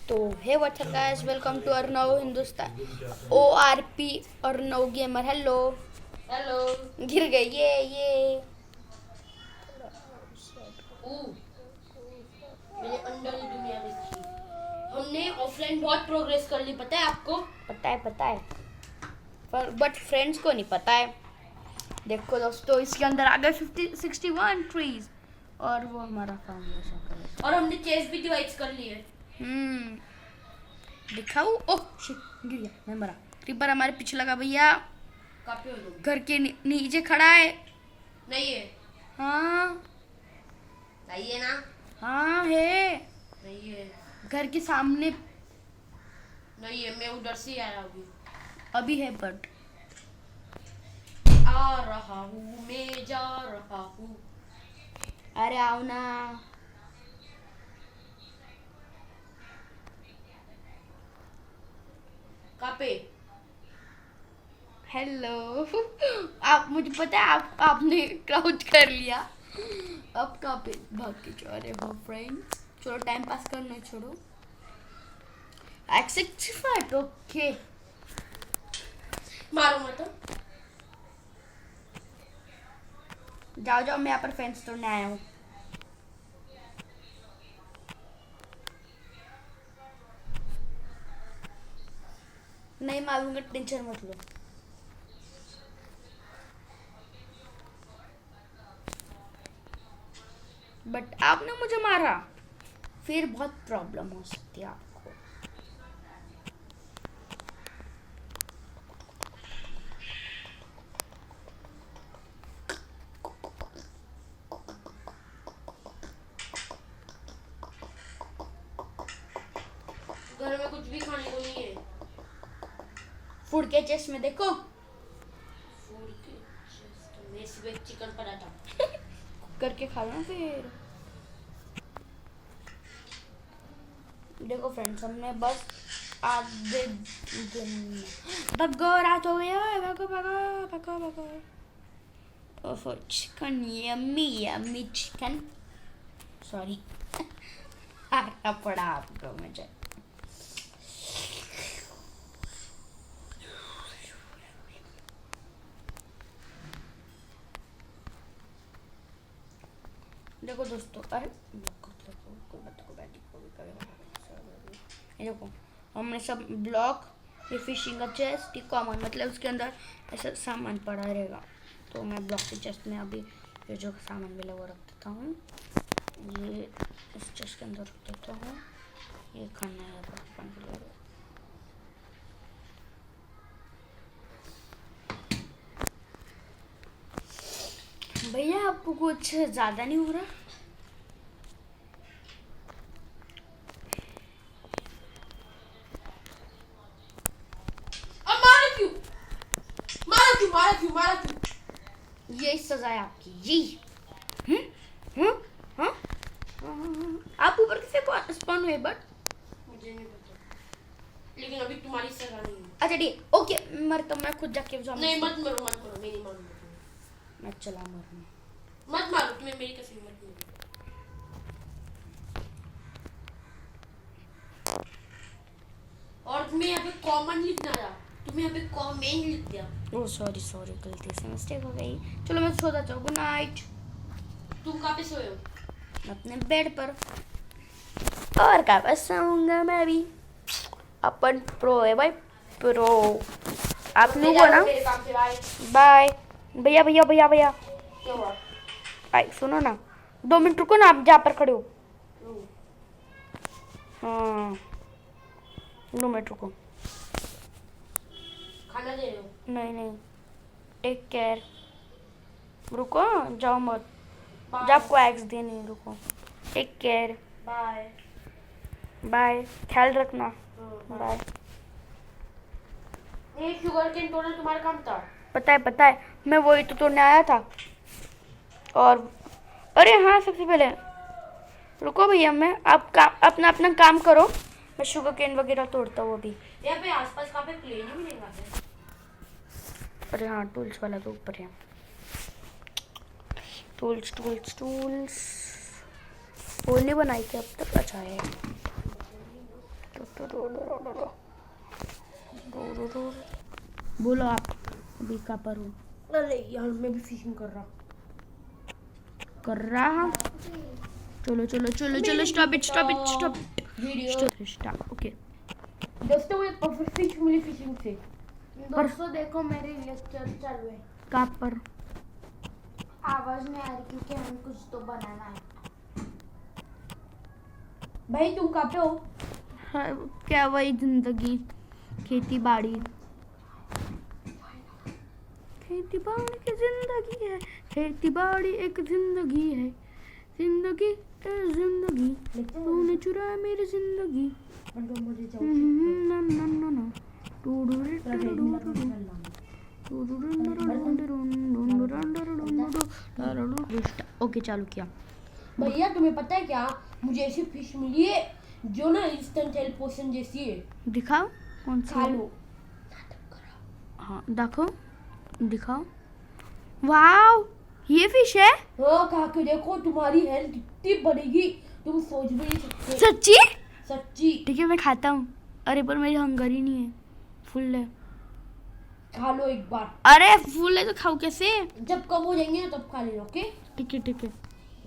तो hey what's up guys, welcome to Arnav Hindustan ORP Arnav gamer. Hello hello. गिर गई ये मैंने अंदर की दुनिया देखी। हमने ऑफलाइन बहुत प्रोग्रेस कर ली, पता है आपको? पता है पर बट फ्रेंड्स को नहीं पता है। देखो दोस्तों, इसके अंदर आ गए 61 ट्रीज और वो हमारा फाउंडेशन कलर। और हमने चेस भी डिवाइड कर ली है। दिखाओ। ओह शिट, गिर गया, मैं मरा। क्रीपर हमारे पीछे लगा भैया, काफी हो गई। घर के नीचे खड़ा है। नहीं है। हाँ नहीं है ना? हाँ है, नहीं है। घर के सामने नहीं है, मैं उधर से आ रहा हूँ। अभी है बट आ रहा हूँ, मैं जा रहा हूँ। अरे आओ ना। कहाँ पे? हेलो आप, मुझे पता है आपने क्राउच कर लिया। अब कहाँ पे भाग के जा रहे हो फ्रेंड्स? चलो टाइम पास करना छोड़ो। X65 ओके, मारो मत। जाओ जाओ, मैं यहाँ पर फेंस तोड़ने आया हूँ। नहीं मारूंगा, टेंशन मत लो। बट आपने मुझे मारा, फिर बहुत प्रॉब्लम हो सकती है आपको। घर में कुछ भी खाने को नहीं है। फूड के चेस्ट में देखो। फूड के चेस्ट में सिर्फ एक चिकन पराठा। करके खा लो फिर। देखो फ्रेंड्स, हमने बस आधे दिन भगो, रात हो गया है। भगो भगो भगो भगो। Oh chicken, yummy yummy chicken. Sorry आटा पड़ा आपको मुझे। देखो दोस्तों, अरे ये देखो, हमने सब ब्लॉक, ये फिशिंग का चेस्ट, ये कॉमन, मतलब उसके अंदर ऐसा सामान पड़ा रहेगा। तो मैं ब्लॉक के चेस्ट में अभी ये जो सामान मिला वो रख देता हूँ। ये इस चेस्ट के अंदर रख देता हूँ। ये खाना है अपन के लिए। भैया आपको कुछ ज़्यादा नहीं हो रहा? अब मारा क्यों? मारा क्यों? मारा क्यों? मारा क्यों? यही सजा है आपकी जी। हाँ? आप ऊपर कैसे स्पॉन हुए? बट मुझे नहीं पता, लेकिन अभी तुम्हारी सजा नहीं है। अच्छा ठीक, ओके मर, तो मैं खुद जाके नहीं, मत मरो मत मरो, मैं नहीं मारूंगा। मैं चला मरूंगा। मत मारो, तुम्हें मेरी कसम, मत मारो। और तुम्हें यहाँ पे कॉमन लिखना था, तुम्हें यहाँ पे कॉमेन लिख दिया। ओह सॉरी, गलती से मिस्टेक हो गई। चलो मैं सो जाता हूँ, गुड नाइट। तुम कहाँ पे सोए हो? अपने बेड पर। और कहाँ पर सोऊंगा मैं भी। अपन प्रो है भाई, प्रो। आप लोग हो ना? मेरे काम से बाय। बाय भैया भैया भैया भैया। क्या हुआ? आई सुनो ना, 2 मिनट रुको ना, आप जहाँ पर खड़े हो। हाँ 2 मिनट रुको। खाना दे रहे हो? नहीं, टेक केयर। रुको, जाओ मत। बाय। जब आपको एक्स देनी, रुको। Take care, bye. बाय, ख्याल रखना, बाय। ये शुगर केन तोड़ना तुम्हारा काम था? पता है, मैं वही तो तोड़ने आया था। और अरे हाँ, सबसे पहले रुको भैया, मैं आप अपना काम करो, मैं शुगर केन वगैरह तोड़ता हूँ अभी। यहाँ पे आसपास कहाँ पे प्लेन ही मिलेगा? अरे हाँ, टूल्स वाला तो ऊपर है। टूल्स वो नहीं बनाई थी अब तक। अच्छा है, बोलो आप अभी कहाँ पर हो? अरे यार मैं भी फिशिंग कर रहा। चलो चलो चलो चलो stop it video stop okay. दोस्तों मुझे परफेक्ट फिश मिली फिशिंग से। दोस्तों देखो मेरे लेक्चर चालू है। कहाँ पर? आवाज नहीं आ रही क्योंकि हमें कुछ तो बनाना है। भाई तुम कहाँ पे हो? हाँ, क्या वही जिंदगी, खेती बाड़ी की जिंदगी है, खेती बाड़ी एक जिंदगी है, जिंदगी ए जिंदगी, तूने चुराया मेरी जिंदगी। मुझे ना ना ना ना ओके चालू किया। भैया तुम्हें पता है क्या, मुझे ऐसी फिश मिली है जो ना इंस्टेंट हेल्प पोशन जैसी है। दिखाओ कौन सी? खा लो। हाँ दिखाओ। वाओ ये फिश है? हाँ खा के देखो, तुम्हारी हेल्थ कितनी बढ़ेगी तुम सोच भी नहीं सकते। सच्ची? सच्ची। ठीक है मैं खाता हूँ। अरे पर मेरी हंगर ही नहीं है, फुल है। खा लो एक बार। अरे फुल है तो खाऊं कैसे? जब कम हो जाएंगे ना तब खा लेना। ओके ठीक है।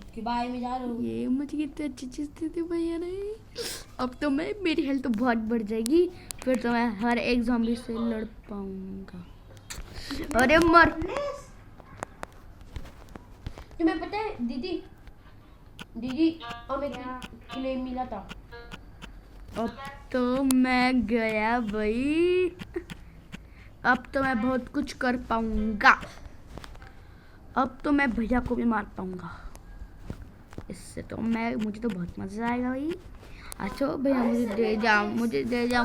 ओके बाय, मैं जा रहा हूँ। ये मुझे कितनी अच्छी चीज दी थी भैया ने। अब तो मेरी हेल्थ तो बहुत बढ़ जाएगी, फिर तो मैं हर एक ज़ॉम्बी से लड़ पाऊंगा। अरे मर। तुम्हें पता है दीदी हमें क्लेम मिला था। अब तो मैं गया भाई, अब तो मैं बहुत कुछ कर पाऊंगा। अब तो मैं भैया को भी मार पाऊंगा इससे। तो मुझे तो बहुत मजा आएगा भाई। अच्छा भैया मुझे दे जा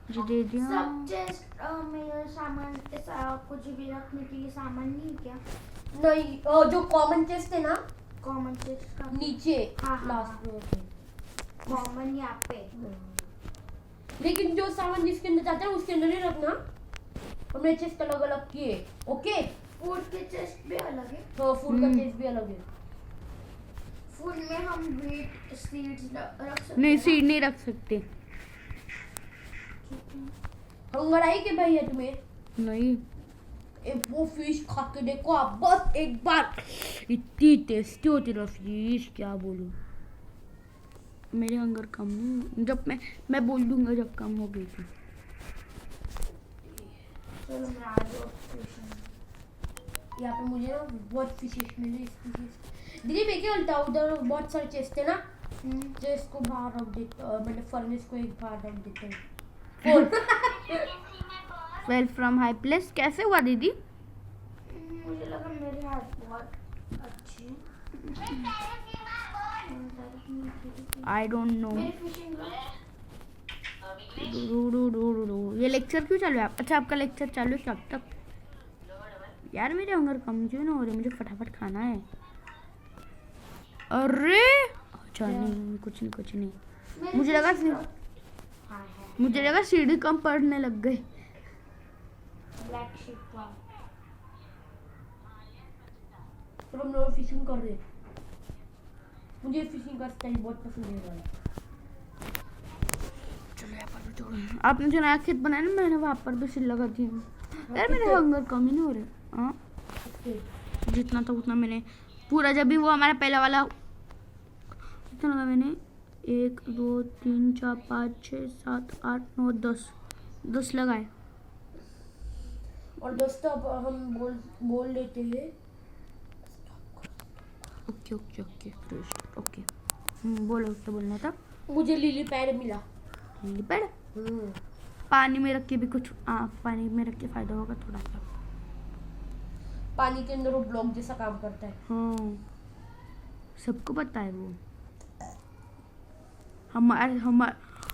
सब चेस्ट में सामान कुछ भी रखने के लिए सामान नहीं क्या? नहीं, जो कॉमन चेस्ट है ना, कॉमन चेस्ट का नीचे हाँ, लास्ट फ्लोर पे। कॉमन यहाँ पे। लेकिन जो सामान जिसके अंदर जाता है उसके अंदर ही रखना। हमने चेस्ट अलग अलग किए। ओके फूड के चेस्ट भी अलग है। तो फूड का चेस्ट भी अलग है। फूड में हम व्हीट सीड्स रख सकते नहीं हैं ना? सीड नहीं रख सकते। हंगर आई के भैया तुम्हें? नहीं वो फिश खा के देखो आप बस एक बार। इतनी टेस्टी होती है फिश, क्या बोलूं। मेरे हंगर कम नहीं, जब मैं बोल दूंगा जब कम हो गई थी। चलो मैं आ जाऊँ। यहाँ पे मुझे ना बहुत फिशेस मिले। दीदी मैं क्या बोलता हूँ, उधर बहुत सारे चेस्ट है ना, चेस्ट को बाहर रख देते, मतलब फर्नेस को एक बाहर रख देते हैं। वेल फ्रॉम हाई प्लेस कैसे हुआ दीदी? मुझे लगा मेरे हाथ बहुत अच्छे हैं। I don't know. मेरी फिशिंग ये लेक्चर क्यों चालू है? अच्छा आपका लेक्चर चालू है कब तक? यार मेरे हंगर कम क्यों ना हो रहे, मुझे फटाफट खाना है। अरे अच्छा नहीं कुछ नहीं। मुझे लगा सीढ़ी कम पढ़ने लग गए। ब्लैक शिप वाला। तो हम लोग फिशिंग कर रहे हैं। मुझे फिशिंग का स्टाइल बहुत पसंद है। चलो यहाँ पर भी तो आपने जो नया खेत बनाया ना, मैंने वहाँ पर भी सिल लगा दी। यार मेरे हंगर कम ही नहीं हो रहे। हाँ जितना था उतना मैंने पूरा, जब भी वो हमारा पहला वाला कितना लगा मैंने, 1 2 3 4 5 6 7 8 9 10 लगाए। और दोस्तों अब हम बोल लेते हैं। ओके बोलो तो बोलना था। मुझे लिली पैड मिला। लिली पैड पानी में रख के भी कुछ, पानी में रख के फायदा होगा थोड़ा सा। पानी के अंदर वो ब्लॉक जैसा काम करता है। हाँ सबको पता है वो।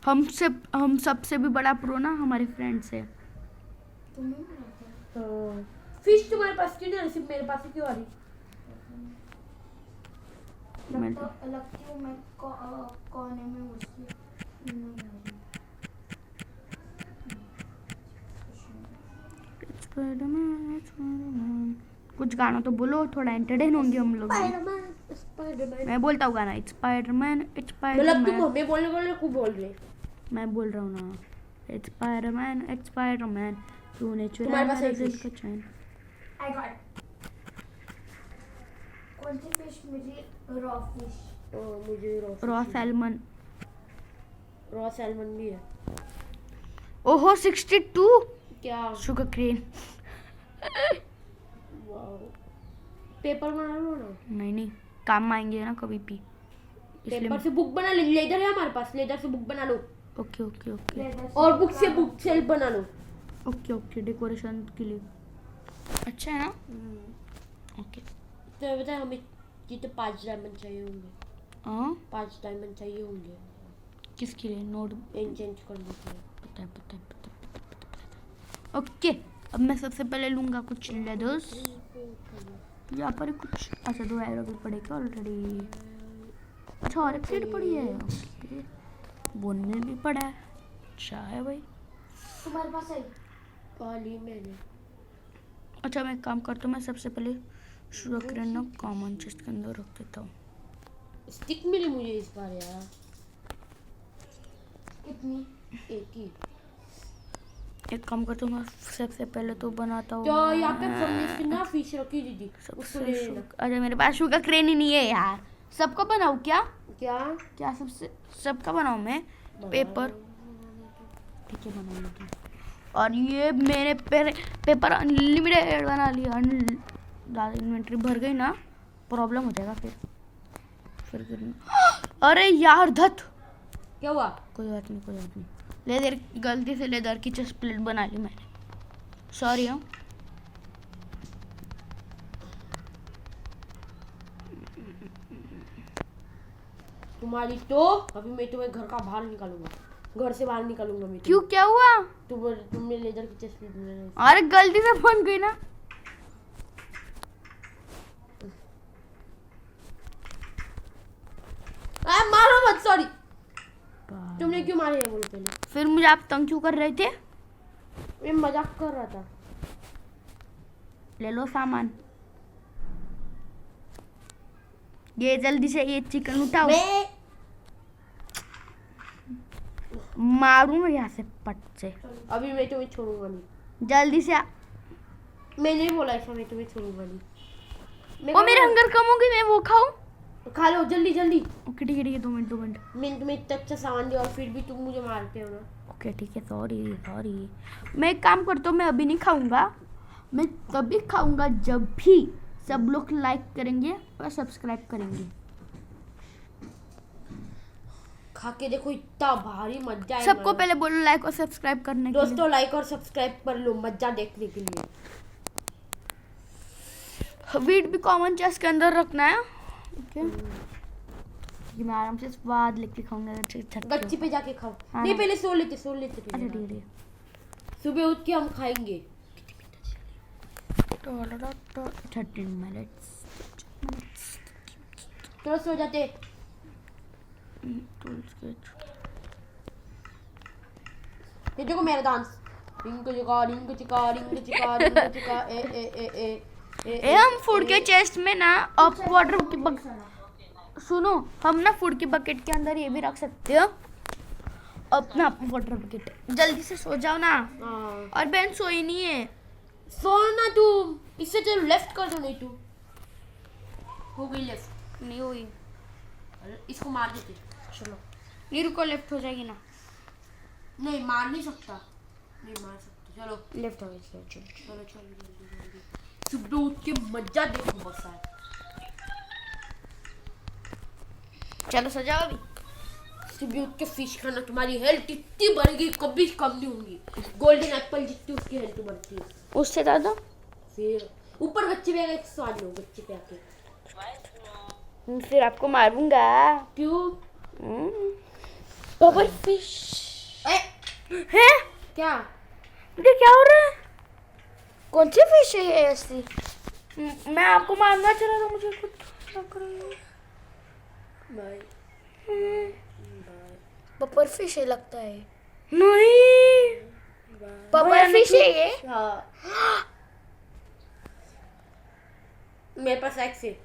हम सबसे भी बड़ा प्रो ना हमारे फ्रेंड्स है। तुम्हें भी लगता है? फिश तुम्हारे पास क्यों नहीं, सिर्फ मेरे पास ही क्यों आ रही? लगती हूँ मैं कोने में घुसी नहीं आ रही। कुछ गाना तो बोलो, थोड़ा एंटरटेन होंगे हम लोग। स्पाइडरमैन मैं बोलता हूँ गाना, इट्स स्पाइडरमैन मतलब तुम हमें बोलने को बोल रहे। मैं बोल रहा हूँ ना, इट्स स्पाइडरमैन तूने चुराया तुम्हारे पास मेरे एक दिल fish. का चैन। I got. कौन सी फिश मिली? Raw fish. मुझे रॉ सैल्मन। रॉ सैल्मन भी है। ओहो 62 क्या? Sugar crane. वाओ। पेपर बना लो ना। नहीं काम आएंगे ना कभी भी, इसलिए पेपर से बुक बना ले, लेदर है हमारे पास, लेदर से बुक बना लो। ओके ओके ओके और बुक से बुक सेल्फ बना लो। ओके ओके डेकोरेशन के लिए अच्छा है ना। ओके तो बता हमें ये तो 5 डायमंड चाहिए होंगे। हाँ 5 डायमंड चाहिए होंगे किसके लिए? नोट चेंज करने के लिए। पता है। ओके अब मैं सबसे पहले लूँगा कुछ लेदर्स। यहाँ पर कुछ अच्छा 2 एरो भी पड़ेगा ऑलरेडी। अच्छा और एक सीट पड़ी है। ओके बोन में भी पड़ा है। अच्छा है भाई। तुम्हारे पास है? पाली मैंने। अच्छा मैं एक काम करता हूँ, मैं सबसे पहले शुगर क्रेन ना कॉमन चेस्ट के अंदर रख देता हूँ। स्टिक मिली मुझे इस बार यार। कितनी? एक ही। एक काम करता हूँ मैं सबसे पहले तो बनाता हूँ। तो यहाँ पे फर्नेस में ना फिश रखी दीदी, उसको सबसे ले लेना। अरे मेरे पास शुगर क्रेन ही नहीं है यार। सबका बनाऊँ क्या? क्या? क्या सबका बनाऊँ मैं? पेपर ठीक है बना लेती। और ये मैंने पेपर अनलिमिटेड बना लिया। ज़्यादा इन्वेंट्री भर गई ना प्रॉब्लम हो जाएगा फिर गिरना। अरे यार धत। क्या हुआ? कोई बात नहीं लेदर गलती से लेदर की चेस्ट प्लेट बना ली मैंने, सॉरी। हाँ तुम्हारी तो अभी मैं तुम्हें घर का बाहर निकालूंगा, घर से बाहर निकालूंगा मैं। क्यों क्या हुआ? तुमने लेदर की चेस्ट में। अरे गलती से बन गई ना। मारो मत, सॉरी। तुमने क्यों मारे है बोलो पहले। फिर मुझे आप तंग क्यों कर रहे थे? मैं मजाक कर रहा था। ले लो सामान। ये जल्दी से ये चिकन उठाओ। मैं मारूंगा यहाँ से पट से। अभी मैं तुम्हें छोड़ूंगा नहीं। जल्दी से मैं नहीं बोला ऐसा, मैं तुम्हें छोड़ूंगा नहीं। ओ मेरे हंगर कम हो गई, मैं वो खाऊं? खा लो जल्दी जल्दी। ओके ठीक है 2 मिनट 2 मिनट। मैंने तुम्हें इतना अच्छा सामान दिया और फिर भी तुम मुझे मारते हो ना। ओके ठीक है सॉरी मैं एक काम करता हूँ, मैं अभी नहीं खाऊंगा। मैं तभी खाऊंगा जब भी सब लोग लाइक करेंगे और सब्सक्राइब करेंगे। खा के देखो इतना भारी मजा है। सबको पहले बोलो लाइक और सब्सक्राइब करने के लिए। दोस्तों लाइक और सब्सक्राइब कर लो मजा देखने के लिए। वीट भी कॉमन चेस्ट के अंदर रखना है। ओके ये मैं आराम से स्वाद लेके खाऊंगा। गच्ची पे जाके खाओ। हाँ। नहीं पहले सो लेते अच्छा ठीक है सुबह उठ के हम खाएंगे। 13 मिनट्स चलो सो जाते। ये देखो मेरा डांस। रिंग चिका रिंग चिका रिंग चिका रिंग चिका ए ए ए ए ए हम फूड के चेस्ट में ना अब वाटर की सुनो हम ना फूड की बकेट के अंदर ये भी रख सकते हो अपना वाटर बकेट। जल्दी से सो जाओ ना। और बहन सोई नहीं है। सो ना तुम। इससे चलो लेफ्ट कर दो। नहीं तू हो गई लेफ्ट। नहीं हुई। इसको मार देते। चलो नहीं रुको लेफ्ट हो जाएगी ना। नहीं मार नहीं सकता। नहीं मार सकता। चलो लेफ्ट हो गई चलो चलो चलो जल्दी जल्दी। सुबह उठ के मजा देखो बस यार। चलो सो जाओ अभी। सुबह उठ के फिश खाना, तुम्हारी हेल्थ इतनी बढ़ेगी कभी कम नहीं होंगी। गोल्डन एप्पल जितनी उसकी हेल्थ बढ़ती है। उससे ज्यादा फिर ऊपर गच्चे पे आके स्वाद लो। गच्चे पे आके फिर आपको मारूंगा। क्यों? बबल फिश ए, है क्या? ये क्या हो रहा है? कौन सी फिश है ये ऐसी? मैं आपको मारना चला था मुझे कुछ लग रहा है। बाय बपर फिश है लगता है। नहीं बपर फिश है ये। हाँ मेरे पास एक्स है।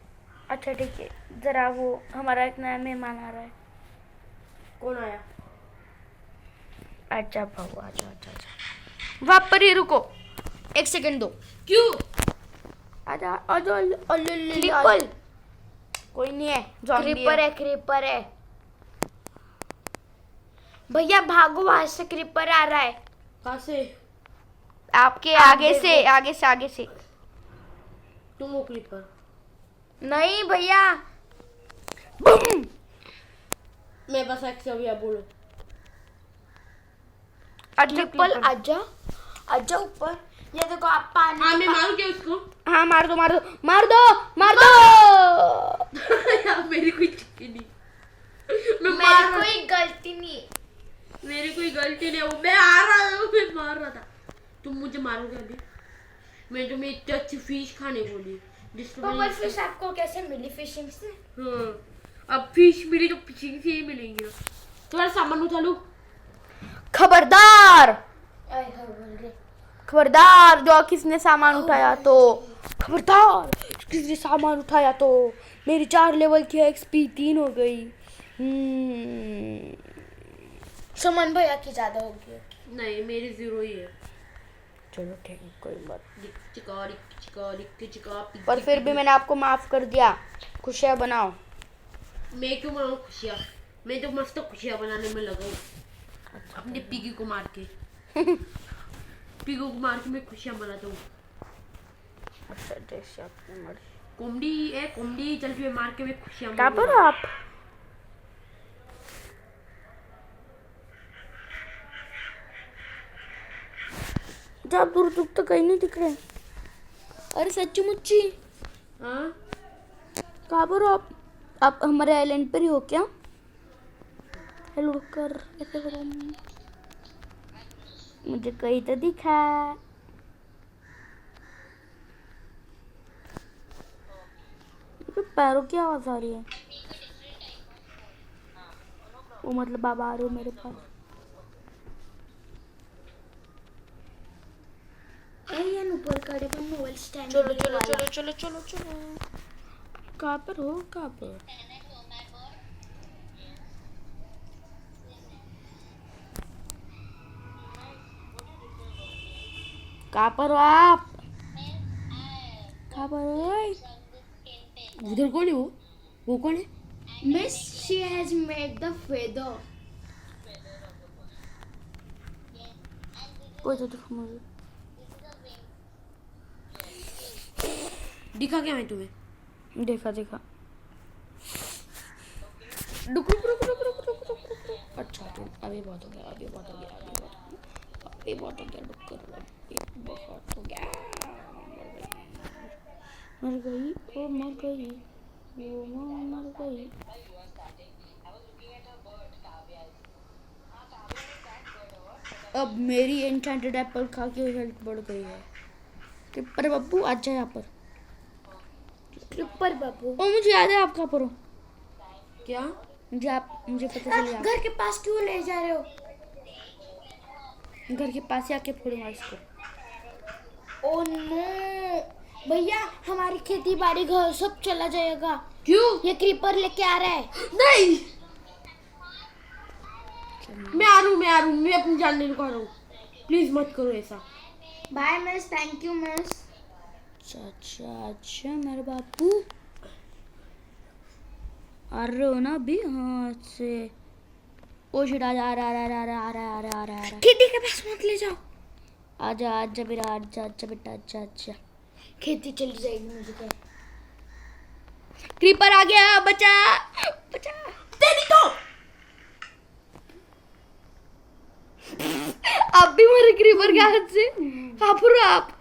अच्छा ठीक है जरा वो हमारा एक नया मेहमान आ रहा है। कौन आया? अच्छा भाऊ अच्छा अच्छा अच्छा वहाँ पर ही रुको 1 सेकंड दो क्यों? आजा आजा क्रिपल कोई नहीं है zombie क्रीपर है भैया भागो, वहां से क्रीपर आ रहा है। कहाँ से? आपके आगे से तुम हो क्रीपर? नहीं भैया, बूम मैं बस एक से अभी बोलो। क्रिपल आजा आजा ऊपर। ये देखो आप पानी हाँ मैं मारूं क्या उसको? हाँ मार दो यार मेरी कोई चुकी नहीं। मैं मेरी कोई गलती नहीं। मेरी कोई गलती नहीं, वो मैं आ रहा था, मैं मार रहा था। तुम मुझे मारोगे अभी? मैं तुम्हें इतनी अच्छी फिश खाने को दी जिसको तो फिश आपको कैसे मिली? फिशिंग से? हाँ अब फिश मिली तो फिशिंग से ही मिलेंगी ना। थोड़ा सामान उठा लो। खबरदार आए हाय बोल रहे। खबरदार जो किसने सामान उठाया तो खबरदार किसने सामान उठाया तो मेरी 4 लेवल की एक्सपी 3 हो गई। सुमन भैया की ज्यादा होगी। नहीं मेरी 0 ही है। चलो ठीक है कोई बात पर फिर भी मैंने आपको माफ कर दिया। खुशियाँ बनाओ। मैं क्यों बनाऊं खुशियाँ? मैं तो मस्त खुशियाँ बनाने में लगा हूँ अपने पिगी को मार के। पिगी को मार के मैं खुशियाँ मनाता हूँ। अच्छा जैसे आपकी मर्जी। कोमड़ी चल फिर मार के मैं खुशियाँ कहाँ पर हो आप? जब दूर दूर तो कहीं नहीं दिख रहे। अरे सच्ची मुच्ची हाँ कहाँ पर हो आप हमारे आइलैंड पर ही हो क्या? हेलो कर ऐसे करो मुझे कहीं तो दिखा। तो पैरों की आवाज आ रही है। वो मतलब बाबा आ रहे हो मेरे पास। ऊपर खड़े पर मोबाइल स्टैंड। चलो कहाँ पर हो कहाँ पर? कहाँ पर हो आप? कहाँ पर हो? उधर कौन है वो कौन है? Miss she has made the feather. कोई तो देखो मुझे दिखा क्या मैं तुम्हें? देखा रुक। अच्छा तो अभी बहुत हो गया बहुत हो गया मर गई वो मर गई। अब मेरी एन्चेंटेड एप्पल खा के हेल्थ बढ़ गई है। क्रिपर बब्बू अच्छा यहाँ पर। क्रिपर बाबू ओ मुझे याद है आप कहाँ पर हो। क्या? मुझे पता चल गया। घर के पास क्यों ले जा रहे हो? घर के पास ही आके फोड़ूंगा इसको। ओ नो भैया, हमारी खेती बाड़ी घर सब चला जाएगा। क्यों? ये क्रीपर लेके आ रहा है। नहीं मैं आ रहा हूँ मैं अपनी जान लेने को आ रहा हूँ। प्लीज मत करो ऐसा। Bye miss, thank you miss. अच्छा मेरे बापू आ रहे हो ना अभी? हाँ से ओ शिट आ रहा। खेती के पास मत ले जाओ। आजा बेटा अच्छा। खेती चली जाएगी मुझे तो। क्रीपर आ गया बचा तेरी तो आप भी मरे क्रीपर के हाथ से। कहाँ पर हो आप?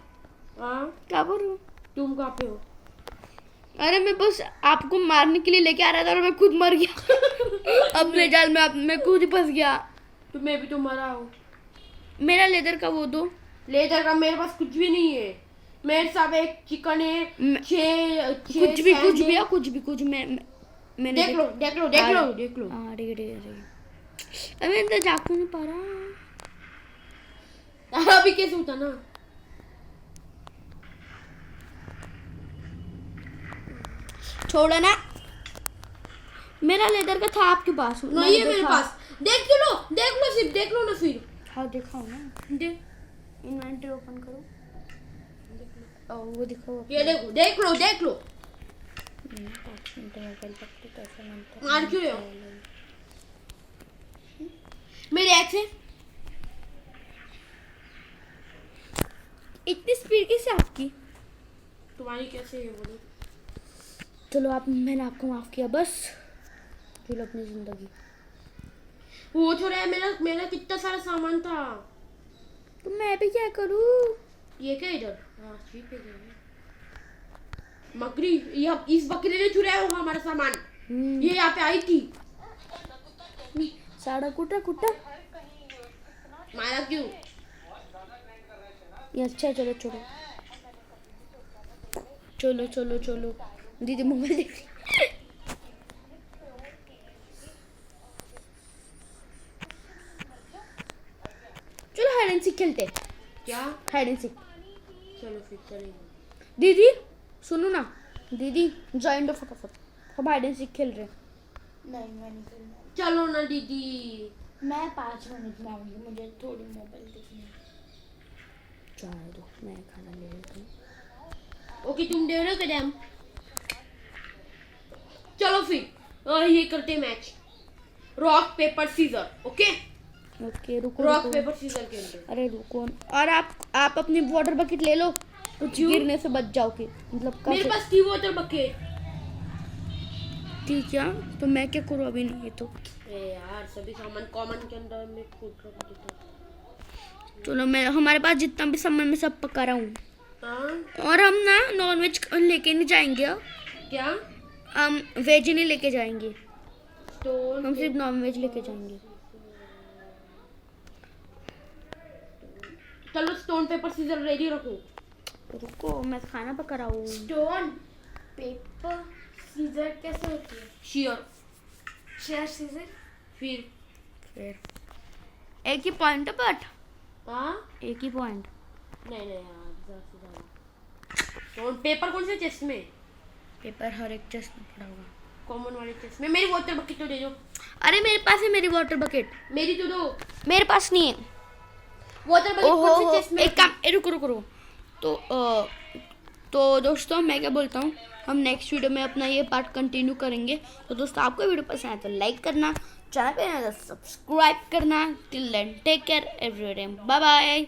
हाँ कहाँ पर हो? तुम कहाँ पे हो? अरे मैं बस आपको मारने के लिए लेके आ रहा था और मैं खुद मर गया। अपने जाल में मैं खुद ही फंस गया। तो मैं भी तो मरा हूँ। मेरा लेदर का वो दो। लेदर का मेरे पास कुछ भी नहीं है। मेरे साथ एक चिकन है, कुछ मैंने देख लो हाँ ठीक है। अबे अंदर जाके नहीं पा रहा। अभी कैसे होता ना? छोड़ो ना। मेरा लेदर का था आपके पास। नहीं है मेरे पास। देख लो सिर्फ देख लो ना फिर। दिखाओ ना, दे इन्वेंटरी ओपन करो। वो दिखाओ। ये देखो, देख लो देख लो। मोबाइल पकड़ो, कैसे मिलता है? मार क्यों रहे हो? मेरे एक्स है। इतनी स्पीड कैसे आपकी? तुम्हारी कैसे है बोलो? चलो आप, मैंने आपको माफ किया, बस चलो अपनी जिंदगी। वो छोड़ है, मेरा कितना सारा सामान था। तो मैं भी क्या करूँ? ये क्या इधर? हाँ ठीक है। मकरी, ये इस बकरी ने चुराया होगा हमारा सामान। ये यहाँ पे आई थी। साड़ा कुटा कुटा मारा क्यों? ये अच्छा, चलो चलो चलो चलो चलो। दीदी मोबाइल देख रही। चलो हाइड एंड सीक खेलते। क्या? Hide and seek. चलो फिर चलेंगे। दीदी सुनो ना, दीदी ज्वाइन दो फटाफट, हम हाइड एंड सीक खेल रहे हैं। नहीं मैं नहीं खेलना। चलो ना दीदी। मैं 5 मिनट में आऊंगी, मुझे थोड़ी मोबाइल देखनी है। जाने दो, मैं खाना ले लेता हूँ। ओके तुम दे रहे हो कदम। चलो फिर ये करते match. Rock paper scissor. Okay okay रुको रॉक रुको। पेपर सीजर खेलते। अरे रुको, और आप अपनी वाटर बकेट ले लो, कुछ क्यों? गिरने से बच जाओगे, मतलब मेरे कैसे? पास थी वाटर बकेट। ठीक है, तो मैं क्या करूँ अभी? नहीं ये तो यार सभी सामान कॉमन के अंदर में खुद रख देता। चलो, मैं हमारे पास जितना भी सामान मैं सब पका रहा हूँ। हाँ और हम ना नॉन वेज लेके नहीं जाएंगे, क्या? हम वेज ही नहीं लेके जाएंगे, स्टोन हम सिर्फ नॉन वेज लेके जाएंगे। चलो स्टोन पेपर सीजर रेडी रखो। रुको, मैं खाना पका रहा हूँ। स्टोन पेपर सीजर कैसे होती है? शेयर। Share scissor. फिर एक ही पॉइंट है, बट हाँ एक ही पॉइंट। नहीं यार ज्यादा से ज्यादा। स्टोन पेपर कौन से चेस्ट में? पेपर हर एक चेस्ट में पड़ा होगा। कॉमन वाले चेस्ट में। मेरी वाटर बकेट तो दे दो। अरे मेरे पास है मेरी वाटर बकेट। मेरी तो दो। मेरे पास नहीं है। वाटर बकेट कौन से चेस्ट में? एक काम, रुको रुको रुको। तो दोस्तों मैं क्या बोलता हूँ, हम नेक्स्ट वीडियो में अपना ये पार्ट कंटिन्यू करेंगे। तो दोस्तों आपको वीडियो पसंद आए तो लाइक करना, चैनल पे सब्सक्राइब करना। Till then take care everyone, bye bye.